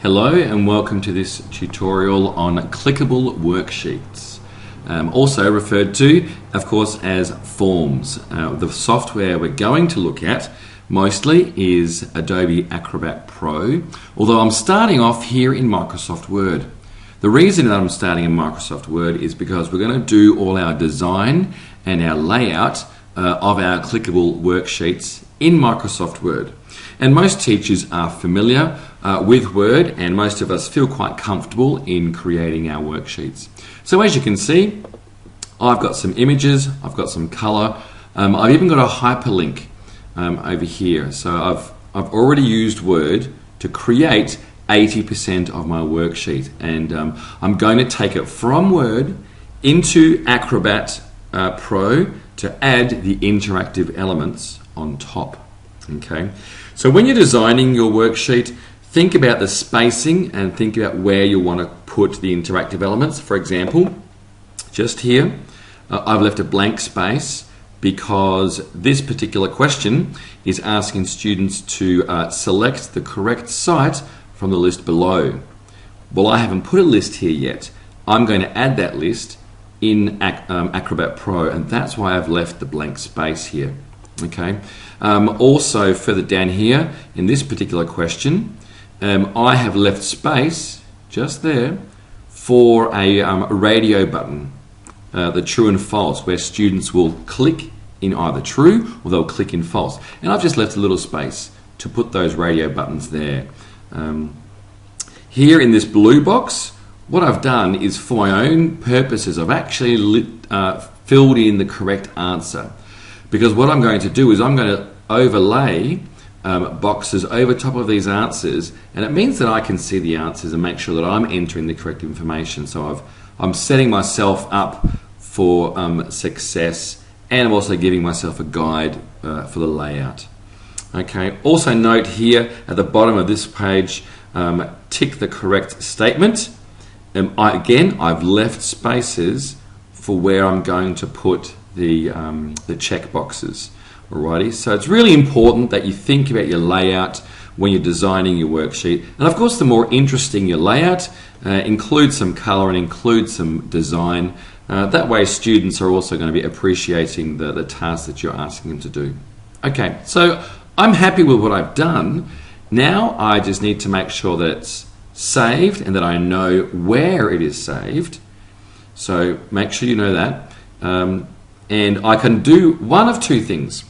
Hello and welcome to this tutorial on Clickable Worksheets, also referred to, of course, as forms. The software we're going to look at mostly is Adobe Acrobat Pro, although I'm starting off here in Microsoft Word. The reason that I'm starting in Microsoft Word is because we're going to do all our design and our layout of our clickable worksheets in Microsoft Word. And most teachers are familiar with Word, and most of us feel quite comfortable in creating our worksheets. So as you can see, I've got some images, I've got some colour, I've even got a hyperlink over here. So I've already used Word to create 80% of my worksheet, and I'm going to take it from Word into Acrobat Pro to add the interactive elements on top. Okay, so when you're designing your worksheet, think about the spacing and think about where you want to put the interactive elements. For example, just here, I've left a blank space because this particular question is asking students to select the correct site from the list below. Well, I haven't put a list here yet. I'm going to add that list in Acrobat Pro, and that's why I've left the blank space here. Okay. Also, further down here in this particular question, I have left space just there for a radio button, the true and false, where students will click in either true or they'll click in false. And I've just left a little space to put those radio buttons there. Here in this blue box, what I've done is, for my own purposes, I've actually filled in the correct answer. Because what I'm going to do is I'm going to overlay boxes over top of these answers, and it means that I can see the answers and make sure that I'm entering the correct information. So I'm setting myself up for success, and I'm also giving myself a guide for the layout. Okay. Also note here at the bottom of this page, tick the correct statement. I've left spaces for where I'm going to put the check boxes. Alrighty, so it's really important that you think about your layout when you're designing your worksheet. And of course, the more interesting your layout, include some color and include some design. That way students are also going to be appreciating the task that you're asking them to do. Okay, so I'm happy with what I've done. Now I just need to make sure that it's saved and that I know where it is saved. So make sure you know that. And I can do one of two things.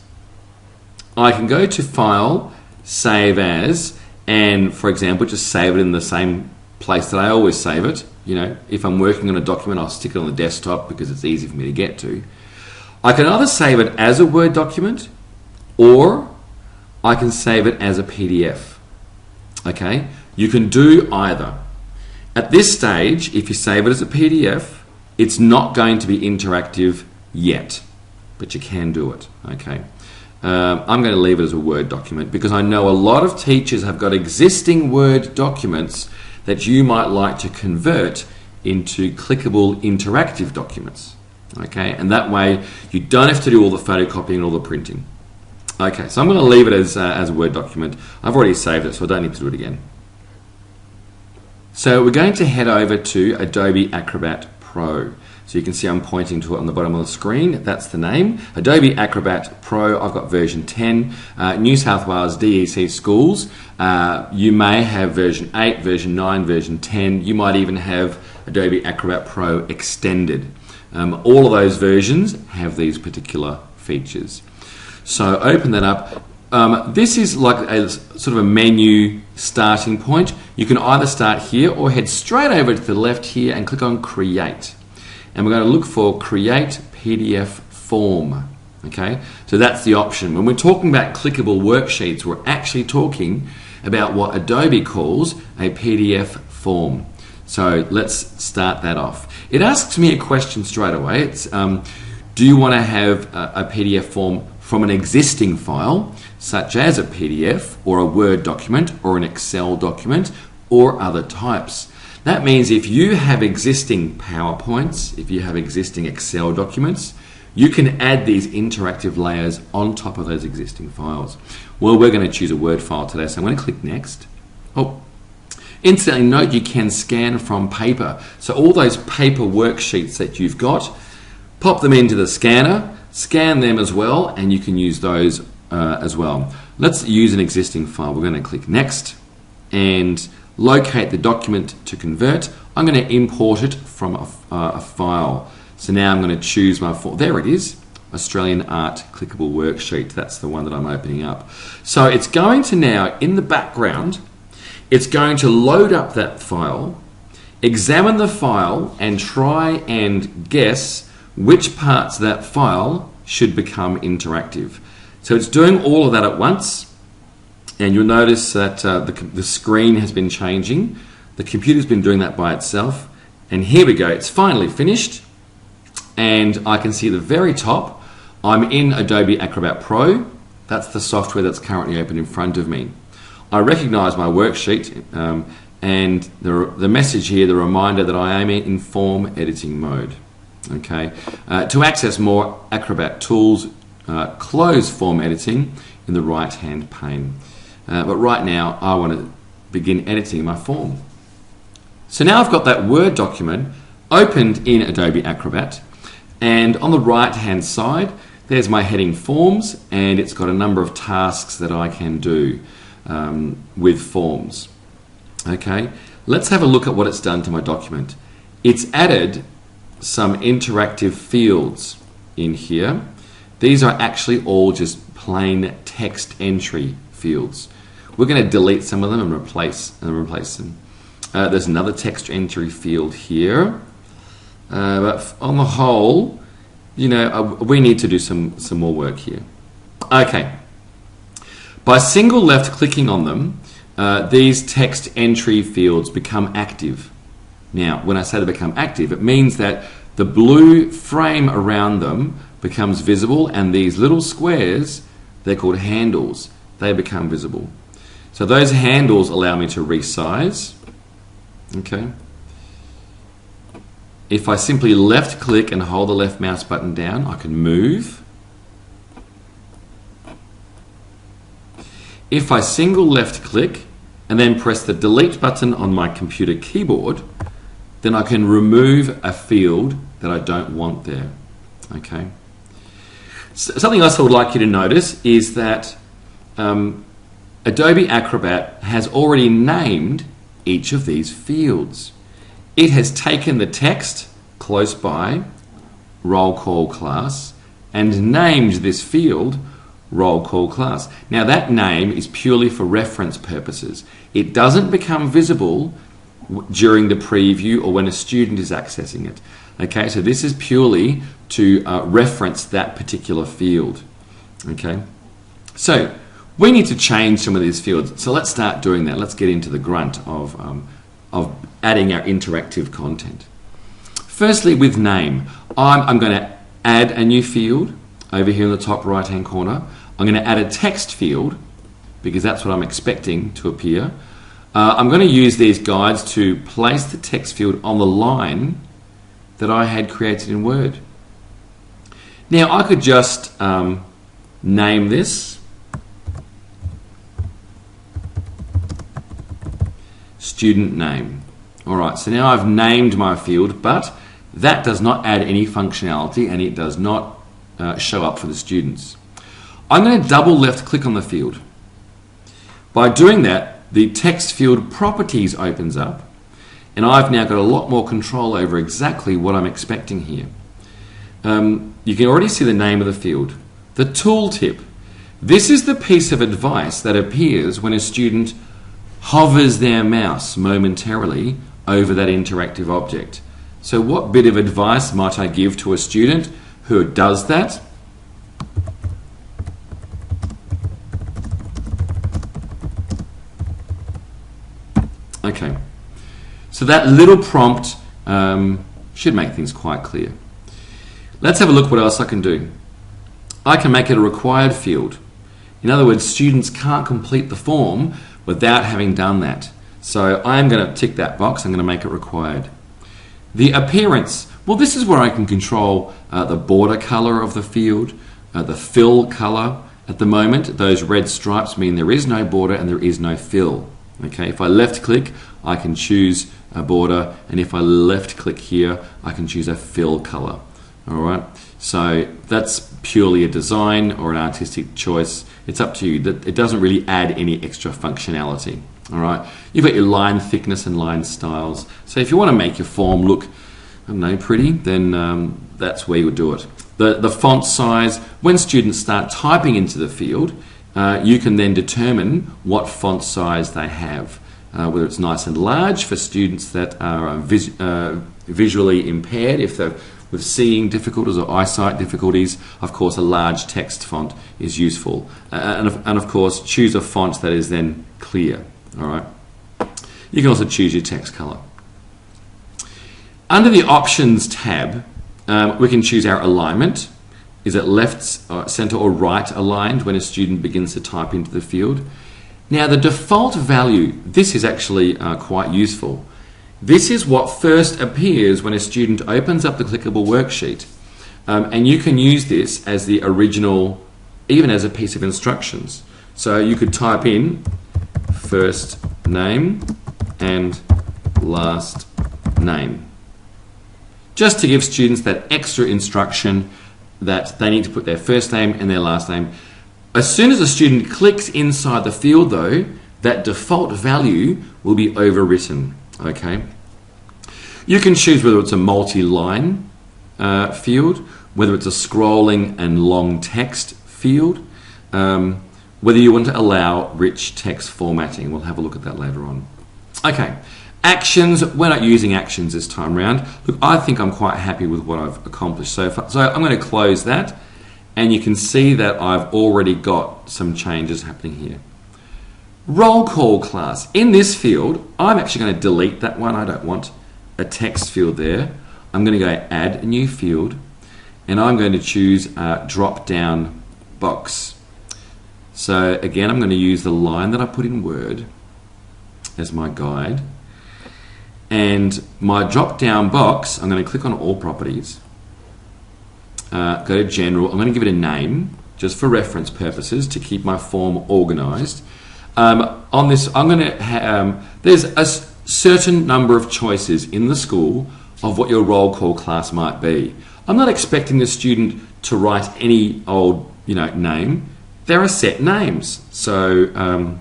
I can go to File, Save As, and for example, just save it in the same place that I always save it. You know, if I'm working on a document, I'll stick it on the desktop because it's easy for me to get to. I can either save it as a Word document, or I can save it as a PDF. Okay, you can do either. At this stage, if you save it as a PDF, it's not going to be interactive yet, but you can do it. Okay, I'm going to leave it as a Word document because I know a lot of teachers have got existing Word documents that you might like to convert into clickable interactive documents. Okay, and that way you don't have to do all the photocopying and all the printing. Okay, so I'm going to leave it as a Word document. I've already saved it, so I don't need to do it again. So we're going to head over to Adobe Acrobat Pro. So you can see I'm pointing to it on the bottom of the screen. That's the name, Adobe Acrobat Pro. I've got version 10. New South Wales DEC schools, you may have version 8, version 9, version 10. You might even have Adobe Acrobat Pro Extended. All of those versions have these particular features. So open that up. This is like a sort of a menu starting point. You can either start here or head straight over to the left here and click on Create. And we're going to look for Create PDF Form. Okay, so that's the option. When we're talking about clickable worksheets, we're actually talking about what Adobe calls a PDF form. So let's start that off. It asks me a question straight away. It's do you want to have a PDF form from an existing file, such as a PDF or a Word document or an Excel document or other types? That means if you have existing PowerPoints, if you have existing Excel documents, you can add these interactive layers on top of those existing files. Well, we're going to choose a Word file today, so I'm going to click Next. Oh, Incidentally, note you can scan from paper. So all those paper worksheets that you've got, pop them into the scanner, scan them as well, and you can use those as well. Let's use an existing file. We're going to click Next and locate the document to convert. I'm going to import it from a file. So now I'm going to choose my file. There it is, Australian Art Clickable Worksheet. That's the one that I'm opening up. So it's going to now, in the background, it's going to load up that file, examine the file, and try and guess which parts of that file should become interactive. So it's doing all of that at once, and you'll notice that the screen has been changing. The computer's been doing that by itself, and here we go. It's finally finished, and I can see at the very top, I'm in Adobe Acrobat Pro. That's the software that's currently open in front of me. I recognise my worksheet, and the message here, the reminder that I am in form editing mode. Okay. To access more Acrobat tools, close form editing in the right-hand pane. But right now, I want to begin editing my form. So now I've got that Word document opened in Adobe Acrobat, and on the right-hand side, there's my heading Forms, and it's got a number of tasks that I can do with forms. Okay, let's have a look at what it's done to my document. It's added some interactive fields in here. These are actually all just plain text entry fields. We're going to delete some of them and replace them. There's another text entry field here, but on the whole, you know, we need to do some more work here. Okay. By single left clicking on them, these text entry fields become active. Now, when I say they become active, it means that the blue frame around them becomes visible, and these little squares, they're called handles, they become visible. So those handles allow me to resize. Okay. If I simply left click and hold the left mouse button down, I can move. If I single left click and then press the delete button on my computer keyboard, then I can remove a field that I don't want there. Okay. Something else I would like you to notice is that Adobe Acrobat has already named each of these fields. It has taken the text close by, roll call class, and named this field roll call class. Now that name is purely for reference purposes. It doesn't become visible during the preview or when a student is accessing it. Okay, so this is purely to reference that particular field. Okay, so we need to change some of these fields. So let's start doing that. Let's get into the grunt of adding our interactive content. Firstly, with name, I'm going to add a new field over here in the top right hand corner. I'm going to add a text field because that's what I'm expecting to appear. I'm going to use these guides to place the text field on the line that I had created in Word. Now I could just name this student name. Alright, so now I've named my field, but that does not add any functionality and it does not show up for the students. I'm going to double left click on the field. By doing that, the text field properties opens up, and I've now got a lot more control over exactly what I'm expecting here. You can already see the name of the field. The tooltip. This is the piece of advice that appears when a student hovers their mouse momentarily over that interactive object. So what bit of advice might I give to a student who does that? Okay, so that little prompt should make things quite clear. Let's have a look what else I can do. I can make it a required field. In other words, students can't complete the form without having done that. So I'm going to tick that box. I'm going to make it required. The appearance. Well, this is where I can control the border color of the field, the fill color. At the moment, those red stripes mean there is no border and there is no fill. Okay, if I left click, I can choose a border, and if I left click here, I can choose a fill color. All right, so that's purely a design or an artistic choice. It's up to you. It doesn't really add any extra functionality. All right, you've got your line thickness and line styles. So if you want to make your form look, I don't know, pretty, then that's where you would do it. The font size, when students start typing into the field, you can then determine what font size they have, whether it's nice and large for students that are visually impaired, if they're with seeing difficulties or eyesight difficulties. Of course, a large text font is useful. And of course, choose a font that is then clear. All right. You can also choose your text color. Under the Options tab, we can choose our alignment. Is it left, center, or right aligned when a student begins to type into the field? Now, the default value, this is actually quite useful. This is what first appears when a student opens up the clickable worksheet. And you can use this as the original, even as a piece of instructions. So you could type in first name and last name, just to give students that extra instruction that they need to put their first name and their last name. As soon as a student clicks inside the field, though, that default value will be overwritten. Okay. You can choose whether it's a multi-line field, whether it's a scrolling and long text field, whether you want to allow rich text formatting. We'll have a look at that later on. Okay. Actions, we're not using actions this time round. Look, I think I'm quite happy with what I've accomplished so far. So I'm going to close that, and you can see that I've already got some changes happening here. Roll call class. In this field, I'm actually going to delete that one. I don't want a text field there. I'm going to go add a new field, and I'm going to choose a drop-down box. So again, I'm going to use the line that I put in Word as my guide. And my drop-down box, I'm going to click on All Properties, go to General. I'm going to give it a name, just for reference purposes, to keep my form organised. On this, I'm going to there's a certain number of choices in the school of what your roll call class might be. I'm not expecting the student to write any old, name. There are set names. So,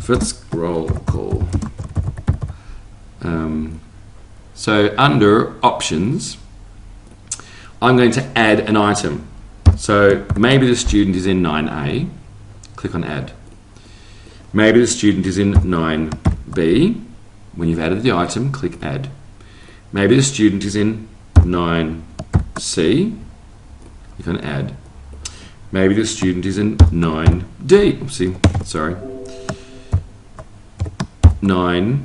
Fritz roll call. So under options, I'm going to add an item. So maybe the student is in 9A, click on add. Maybe the student is in 9B. When you've added the item, click add. Maybe the student is in 9C, click on add. Maybe the student is in 9D. Oopsie, sorry. 9D.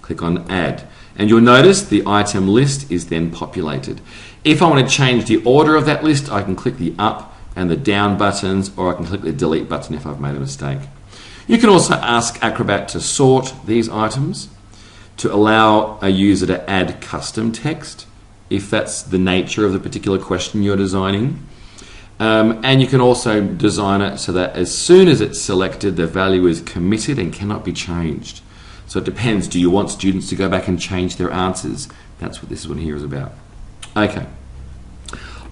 Click on add. And you'll notice the item list is then populated. If I want to change the order of that list, I can click the up and the down buttons, or I can click the delete button if I've made a mistake. You can also ask Acrobat to sort these items, to allow a user to add custom text if that's the nature of the particular question you're designing. And you can also design it so that as soon as it's selected, the value is committed and cannot be changed. So it depends. Do you want students to go back and change their answers? That's what this one here is about. Okay.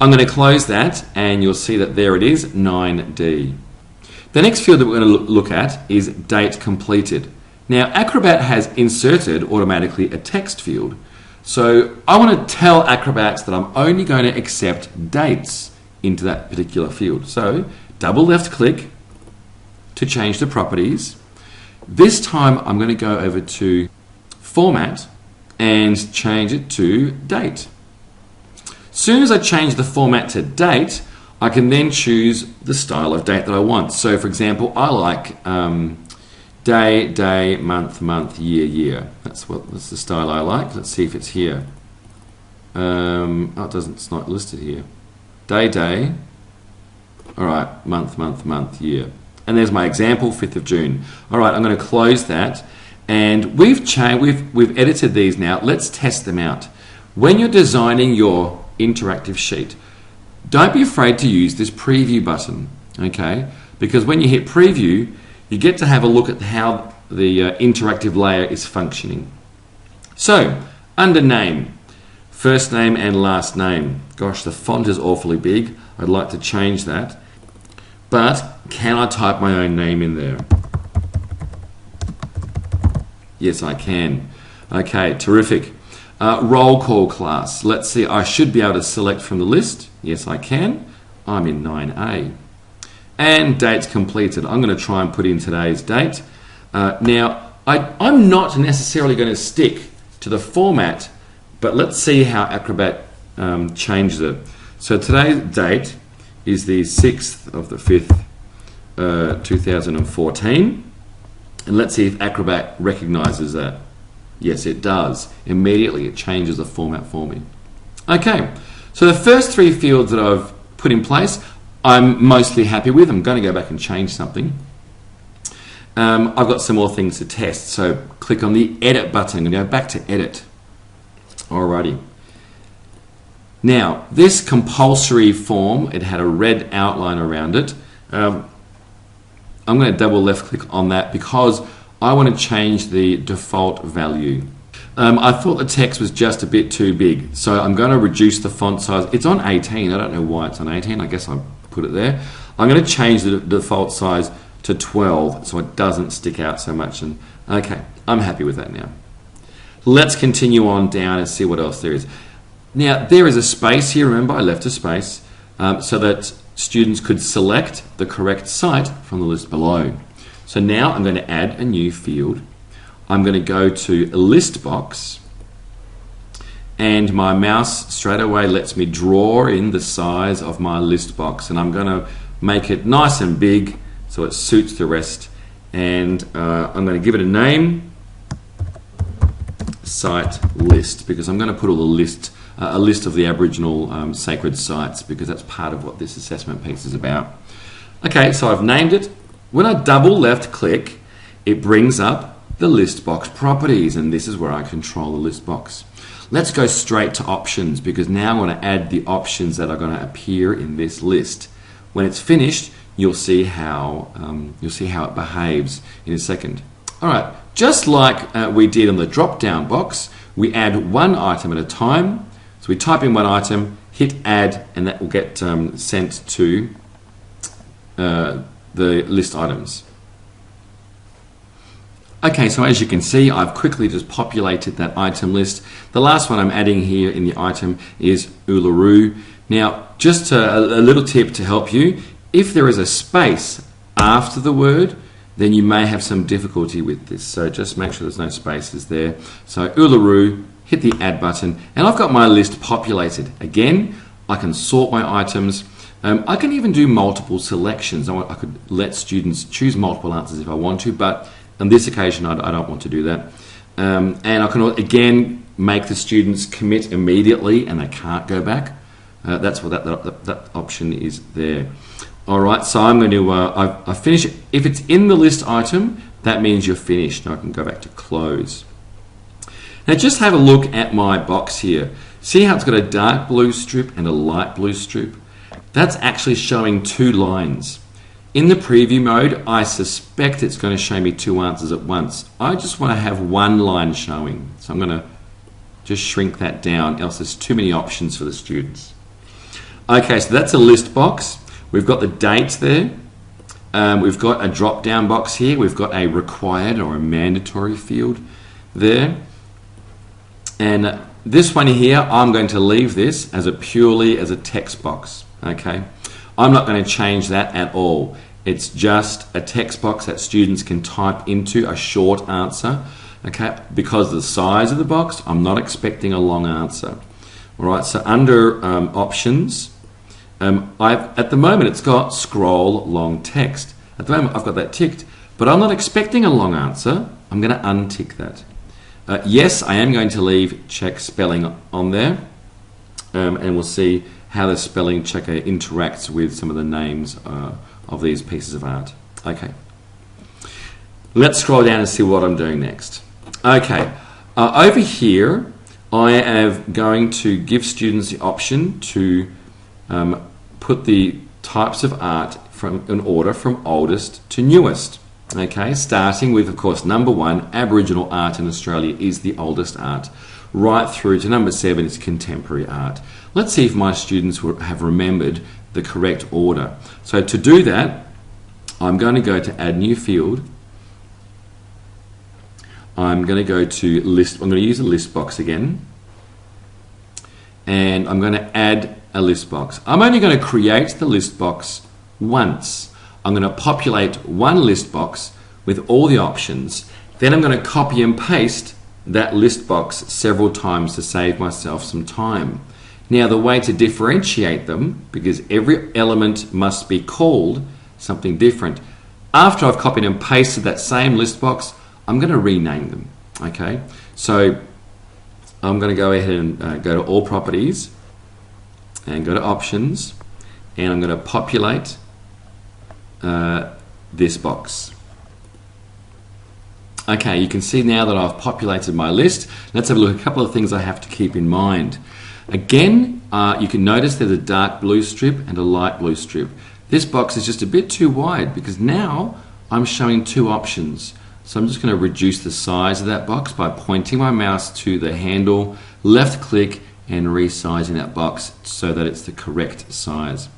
I'm going to close that, and you'll see that there it is, 9D. The next field that we're going to look at is date completed. Now, Acrobat has inserted automatically a text field. So I want to tell Acrobat that I'm only going to accept dates into that particular field. So double left click to change the properties. This time I'm going to go over to Format and change it to Date. As soon as I change the format to Date, I can then choose the style of date that I want. So for example, I like day, month, year. That's the style I like. Let's see if it's here. Oh, it's not listed here. Day. All right, month, year. And there's my example, 5th of June. All right, I'm going to close that. And we've edited these now. Let's test them out. When you're designing your interactive sheet, don't be afraid to use this preview button, okay? Because when you hit preview, you get to have a look at how the interactive layer is functioning. So, under name, first name and last name. Gosh, the font is awfully big. I'd like to change that. But can I type my own name in there? Yes, I can. Okay, terrific. Roll call class. Let's see, I should be able to select from the list. Yes, I can. I'm in 9A. And dates completed. I'm going to try and put in today's date. Now, I'm not necessarily going to stick to the format, but let's see how Acrobat changes it. So today's date is the 6th of the 5th, 2014. And let's see if Acrobat recognizes that. Yes, it does. Immediately it changes the format for me. Okay, so the first three fields that I've put in place, I'm mostly happy with. I'm going to go back and change something. I've got some more things to test, so click on the Edit button and go back to Edit. Alrighty. Now, this compulsory form, it had a red outline around it. I'm going to double left click on that because I want to change the default value. I thought the text was just a bit too big, so I'm going to reduce the font size. It's on 18. I don't know why it's on 18. I guess I put it there. I'm going to change the default size to 12 so it doesn't stick out so much. And okay, I'm happy with that now. Let's continue on down and see what else there is. Now, there is a space here. Remember, I left a space so that students could select the correct site from the list below. So now I'm going to add a new field. I'm going to go to a list box, and my mouse straight away lets me draw in the size of my list box, and I'm going to make it nice and big so it suits the rest, and I'm going to give it a name, site list, because I'm going to put all the a list of the Aboriginal sacred sites, because that's part of what this assessment piece is about. Okay, so I've named it. When I double left click, it brings up the list box properties, and this is where I control the list box. Let's go straight to options, because now I want to add the options that are going to appear in this list. When it's finished, you'll see how it behaves in a second. All right, just like we did on the drop-down box, we add one item at a time. So we type in one item, hit add, and that will get sent to the list items. Okay, so as you can see, I've quickly just populated that item list. The last one I'm adding here in the item is Uluru. Now, just a little tip to help you. If there is a space after the word, then you may have some difficulty with this. So just make sure there's no spaces there. So Uluru, hit the add button, and I've got my list populated. Again, I can sort my items. I can even do multiple selections. I could let students choose multiple answers if I want to, but on this occasion, I don't want to do that. And I can, again, make the students commit immediately and they can't go back. That's what that option is there. All right, so I'm going to, I finish it. If it's in the list item, that means you're finished. Now I can go back to close. Now just have a look at my box here. See how it's got a dark blue strip and a light blue strip? That's actually showing two lines. In the preview mode, I suspect it's going to show me two answers at once. I just want to have one line showing. So I'm going to just shrink that down, else there's too many options for the students. Okay, so that's a list box. We've got the date there. We've got a drop-down box here. We've got a required or a mandatory field there. And this one here, I'm going to leave this as purely as a text box. Okay. I'm not going to change that at all. It's just a text box that students can type into a short answer. Okay, because of the size of the box, I'm not expecting a long answer. All right, so under options, at the moment it's got scroll long text. At the moment I've got that ticked, but I'm not expecting a long answer. I'm going to untick that. Yes, I am going to leave check spelling on there, and we'll see how the spelling checker interacts with some of the names of these pieces of art. Okay, let's scroll down and see what I'm doing next. Okay, over here I am going to give students the option to put the types of art in order from oldest to newest. Okay, starting with, of course, number 1, Aboriginal art in Australia is the oldest art, right through to number 7 is contemporary art. Let's see if my students have remembered the correct order. So to do that, I'm going to go to Add New Field. I'm going to go to List. I'm going to use a list box again. And I'm going to add a list box. I'm only going to create the list box once. I'm going to populate one list box with all the options. Then I'm going to copy and paste that list box several times to save myself some time. Now, the way to differentiate them, because every element must be called something different, after I've copied and pasted that same list box, I'm going to rename them. Okay, so I'm going to go ahead and go to All Properties and go to Options, and I'm going to populate this box. Okay, you can see now that I've populated my list. Let's have a look at a couple of things I have to keep in mind. Again, you can notice there's a dark blue strip and a light blue strip. This box is just a bit too wide because now I'm showing two options. So I'm just going to reduce the size of that box by pointing my mouse to the handle, left click, and resizing that box so that it's the correct size.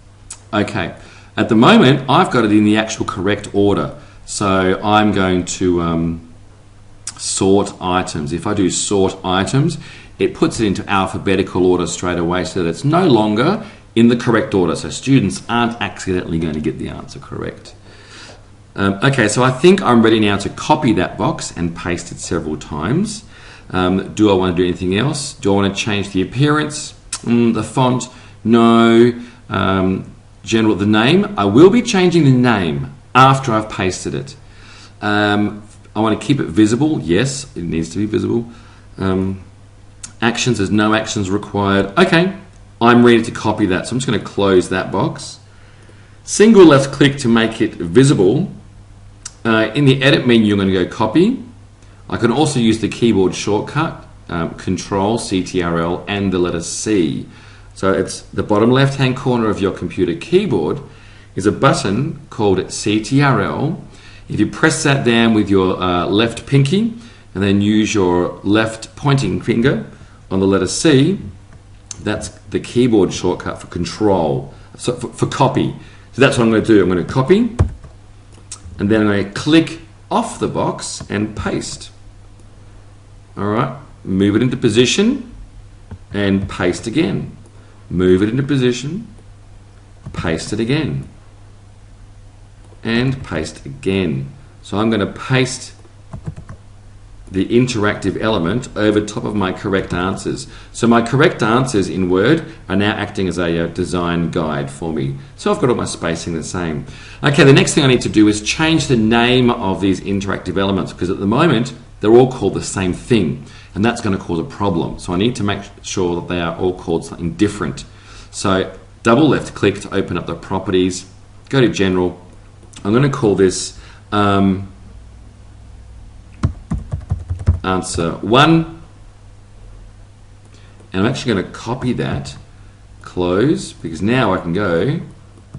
Okay, at the moment I've got it in the actual correct order. So I'm going to sort items. If I do sort items, it puts it into alphabetical order straight away so that it's no longer in the correct order. So students aren't accidentally going to get the answer correct. Okay, so I think I'm ready now to copy that box and paste it several times. Do I want to do anything else? Do I want to change the appearance? The font? No. The name? I will be changing the name after I've pasted it. I want to keep it visible. Yes, it needs to be visible. Actions, there's no actions required. Okay, I'm ready to copy that. So I'm just going to close that box. Single left click to make it visible. In the edit menu, I'm going to go copy. I can also use the keyboard shortcut, Control, CTRL, and the letter C. So it's the bottom left hand corner of your computer keyboard is a button called CTRL. If you press that down with your left pinky and then use your left pointing finger on the letter C, that's the keyboard shortcut for control, so for copy. So that's what I'm going to do. I'm going to copy, and then I'm going to click off the box and paste. Alright, move it into position and paste again. Move it into position, paste it again, and paste again. So I'm going to paste the interactive element over top of my correct answers. So my correct answers in Word are now acting as a design guide for me. So I've got all my spacing the same. Okay, the next thing I need to do is change the name of these interactive elements, because at the moment they're all called the same thing, and that's going to cause a problem. So I need to make sure that they are all called something different. So double left click to open up the properties, go to General. I'm going to call this answer 1, and I'm actually going to copy that, close, because now I can go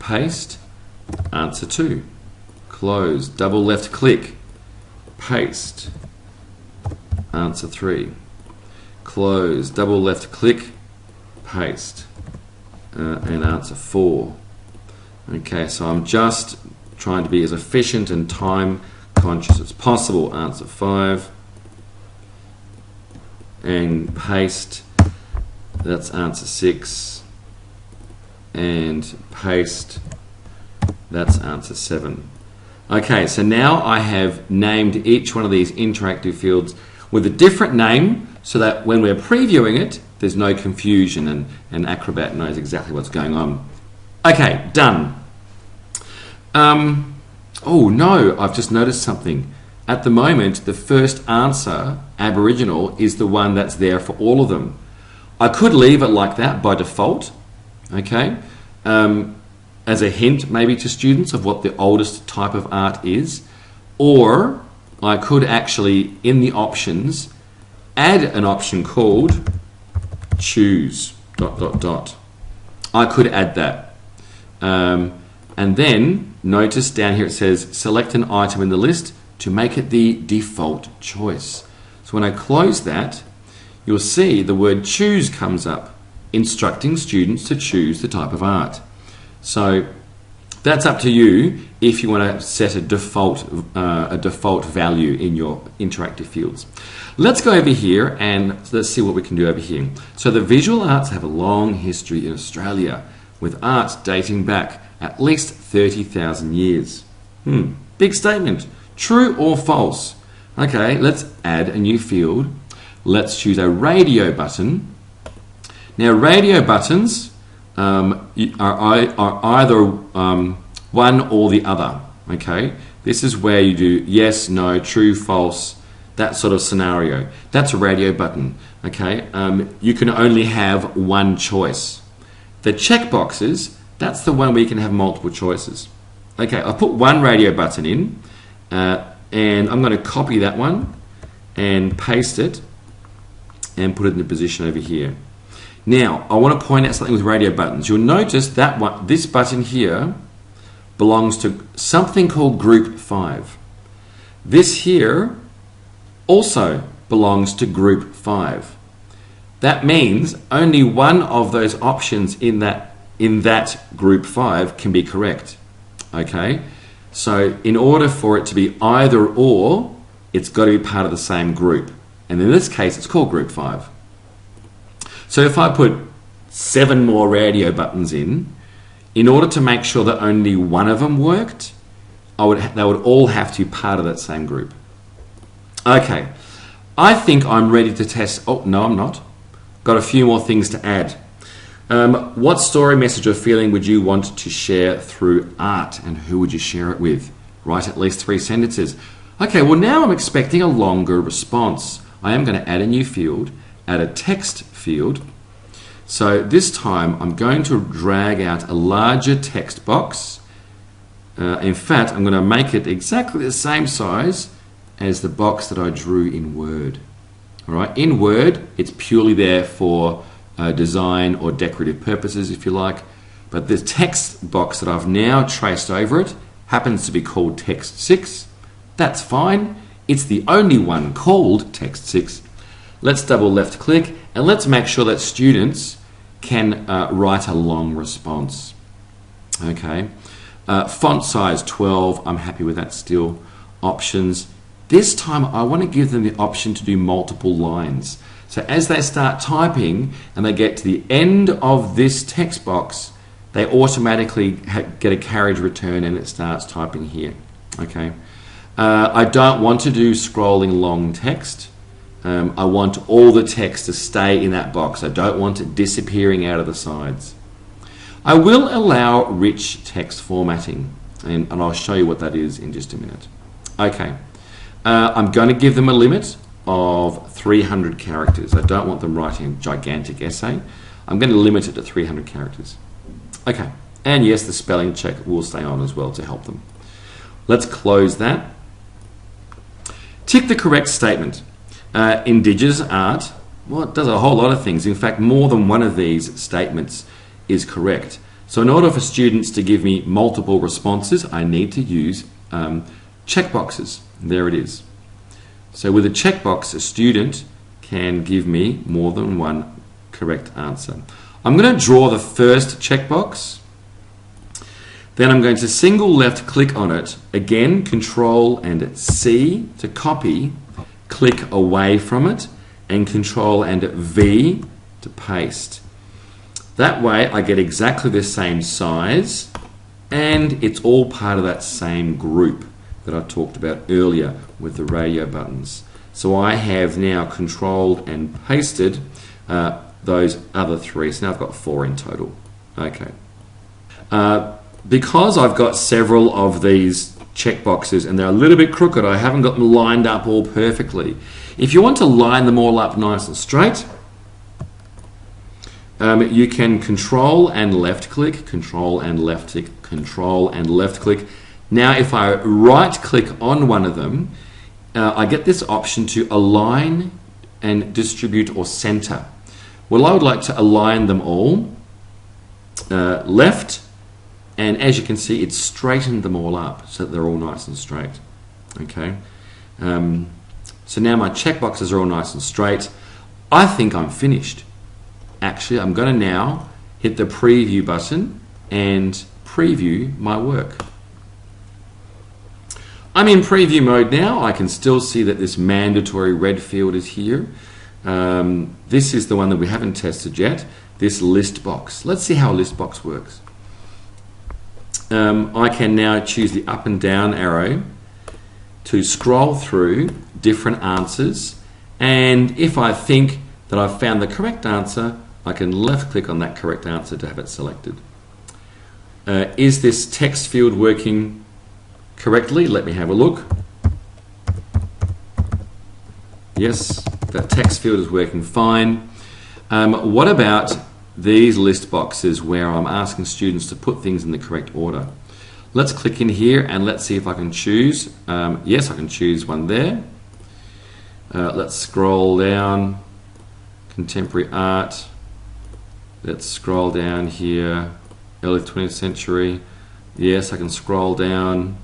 paste answer 2, close, double left click, paste answer 3, close, double left click, paste, and answer 4. Okay, so I'm just trying to be as efficient and time conscious as possible. Answer 5, and paste, that's answer 6, and paste, that's answer 7. Okay, so now I have named each one of these interactive fields with a different name so that when we're previewing it, there's no confusion and Acrobat knows exactly what's going on. Okay, done. Oh no, I've just noticed something. At the moment, the first answer, Aboriginal, is the one that's there for all of them. I could leave it like that by default, okay, as a hint maybe to students of what the oldest type of art is, or I could actually, in the options, add an option called choose ... I could add that. And then notice down here it says select an item in the list to make it the default choice. So when I close that, you'll see the word choose comes up, instructing students to choose the type of art. So that's up to you if you want to set a default value in your interactive fields. Let's go over here and let's see what we can do over here. So the visual arts have a long history in Australia, with art dating back at least 30,000 years. Big statement. True or false? Okay, let's add a new field. Let's choose a radio button. Now, radio buttons are either one or the other. Okay, this is where you do yes, no, true, false, that sort of scenario. That's a radio button. Okay, you can only have one choice. The checkboxes, that's the one where you can have multiple choices. Okay, I'll put one radio button in, and I'm going to copy that one and paste it and put it in the position over here. Now, I want to point out something with radio buttons. You'll notice that this button here belongs to something called Group 5. This here also belongs to Group 5. That means only one of those options in that Group 5 can be correct. Okay? So in order for it to be either or, it's got to be part of the same group. And in this case, it's called Group 5. So if I put 7 more radio buttons in order to make sure that only one of them worked, they would all have to be part of that same group. Okay, I think I'm ready to test. Oh, no, I'm not. Got a few more things to add. What story, message, or feeling would you want to share through art, and who would you share it with? Write at least 3 sentences. Okay, well now I'm expecting a longer response. I am going to add a new field, add a text field. So this time I'm going to drag out a larger text box. In fact, I'm going to make it exactly the same size as the box that I drew in Word. All right, in Word, it's purely there for design or decorative purposes, if you like. But the text box that I've now traced over it happens to be called Text 6. That's fine. It's the only one called Text 6. Let's double left click and let's make sure that students can write a long response. Okay. Font size 12. I'm happy with that still. Options. This time I want to give them the option to do multiple lines. So as they start typing and they get to the end of this text box, they automatically get a carriage return and it starts typing here. Okay. I don't want to do scrolling long text. I want all the text to stay in that box. I don't want it disappearing out of the sides. I will allow rich text formatting, and I'll show you what that is in just a minute. Okay. I'm going to give them a limit of 300 characters. I don't want them writing a gigantic essay. I'm going to limit it to 300 characters. Okay, and yes, the spelling check will stay on as well to help them. Let's close that. Tick the correct statement. Indigenous art, well, it does a whole lot of things. In fact, more than one of these statements is correct. So in order for students to give me multiple responses, I need to use checkboxes. There it is. So with a checkbox, a student can give me more than one correct answer. I'm going to draw the first checkbox. Then I'm going to single left click on it. Again, Control and C to copy. Click away from it. And Control and V to paste. That way I get exactly the same size. And it's all part of that same group that I talked about earlier with the radio buttons. So I have now controlled and pasted those other 3. So now I've got 4 in total. Okay. Because I've got several of these checkboxes and they're a little bit crooked, I haven't got them lined up all perfectly. If you want to line them all up nice and straight, you can Control and left click, Control and left click, Control and left click. Now if I right click on one of them, I get this option to align and distribute or center. Well, I would like to align them all left and as you can see, it's straightened them all up so that they're all nice and straight. Okay, so now my checkboxes are all nice and straight. I think I'm finished. Actually, I'm going to now hit the preview button and preview my work. I'm in preview mode now. I can still see that this mandatory red field is here. This is the one that we haven't tested yet, this list box. Let's see how a list box works. I can now choose the up and down arrow to scroll through different answers, and if I think that I've found the correct answer, I can left click on that correct answer to have it selected. Is this text field working correctly? Let me have a look. Yes, that text field is working fine. What about these list boxes where I'm asking students to put things in the correct order? Let's click in here and let's see if I can choose. Yes, I can choose one there. Let's scroll down. Contemporary art. Let's scroll down here. Early 20th century. Yes, I can scroll down.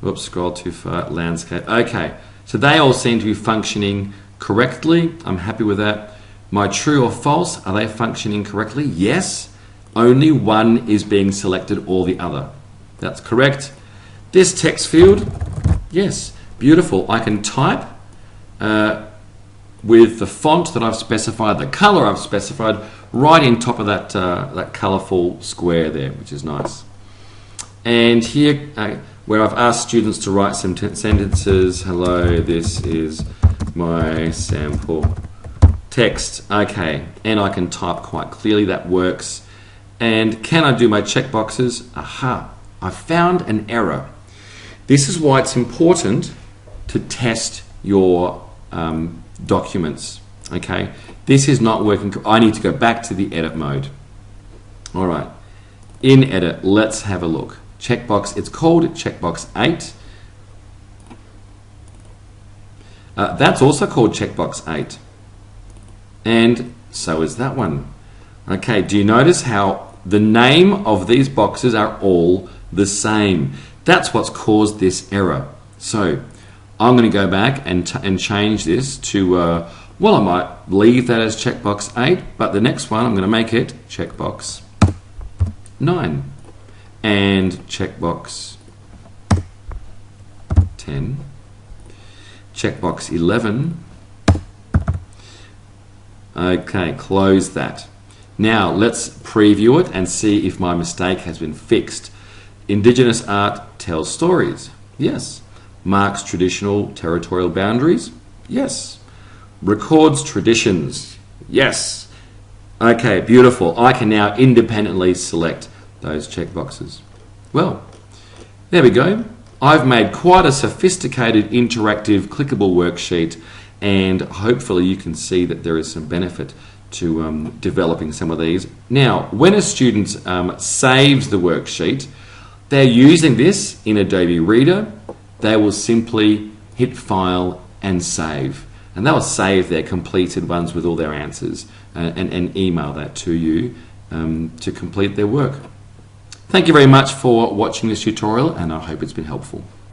Oops, scroll too far. Landscape. Okay, so they all seem to be functioning correctly. I'm happy with that. My true or false, are they functioning correctly? Yes. Only one is being selected or the other. That's correct. This text field, yes, beautiful. I can type with the font that I've specified, the color I've specified, right in top of that, that colorful square there, which is nice. And here, where I've asked students to write some sentences. Hello, this is my sample text. Okay, and I can type quite clearly. That works. And can I do my checkboxes? Aha, I found an error. This is why it's important to test your documents. Okay, this is not working. I need to go back to the edit mode. All right, in edit, let's have a look. Checkbox, it's called checkbox 8. That's also called checkbox 8. And so is that one. Okay, do you notice how the name of these boxes are all the same? That's what's caused this error. So I'm going to go back and change this to, well, I might leave that as checkbox 8, but the next one I'm going to make it checkbox 9. And checkbox 10, checkbox 11. Okay, close that. Now let's preview it and see if my mistake has been fixed. Indigenous art tells stories. Yes. Marks traditional territorial boundaries. Yes. Records traditions. Yes. Okay, beautiful. I can now independently select those checkboxes. Well, there we go. I've made quite a sophisticated, interactive, clickable worksheet, and hopefully you can see that there is some benefit to developing some of these. Now, when a student saves the worksheet, they're using this in Adobe Reader. They will simply hit File and Save, and they'll save their completed ones with all their answers and email that to you to complete their work. Thank you very much for watching this tutorial, and I hope it's been helpful.